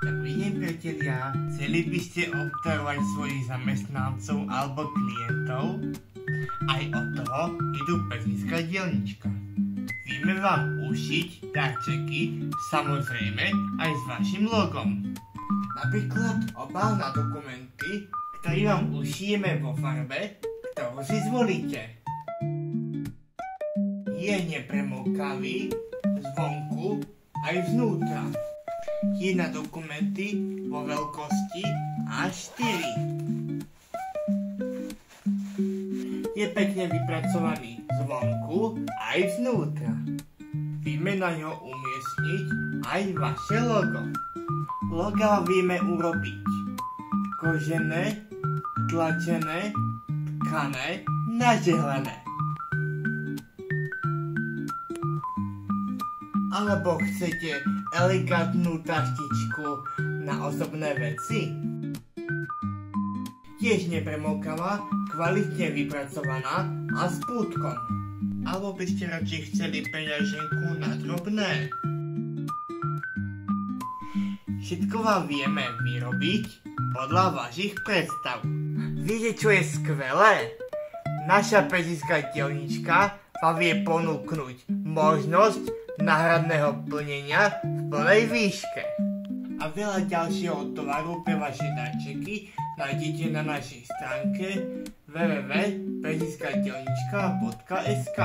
Dobrý deň, priatelia. Chceli by ste obdarovať svojich zamestnancov alebo klientov? Aj od toho idú Pezická dielnička. Vieme vám ušiť darčeky, samozrejme aj s vašim logom. Napríklad obal na dokumenty, ktorý vám ušijeme vo farbe, ktorú si zvolíte. Je nepremokavý zvonku aj vnútra. Je na dokumenty vo veľkosti A4. Je pekne vypracovaný zvonku aj vnútra. Vieme na ňo umiestniť aj vaše logo. Loga vieme urobiť kožené, tlačené, tkané, nažehlené. Alebo chcete elegantnú taštičku na osobné veci? Tiež nepremokavá, kvalitne vypracovaná a s prúdkom. Alebo by ste radšej chceli peňaženku na drobné? Všetko vám vieme vyrobiť podľa vašich predstav. Viete, čo je skvelé? Naša Pezická dielnička vám vie ponúknuť možnosť náhradného plnenia v plnej výške. A veľa ďalšieho tovaru pre vaše darčeky nájdete na našej stránke www.pezickadielnička.sk.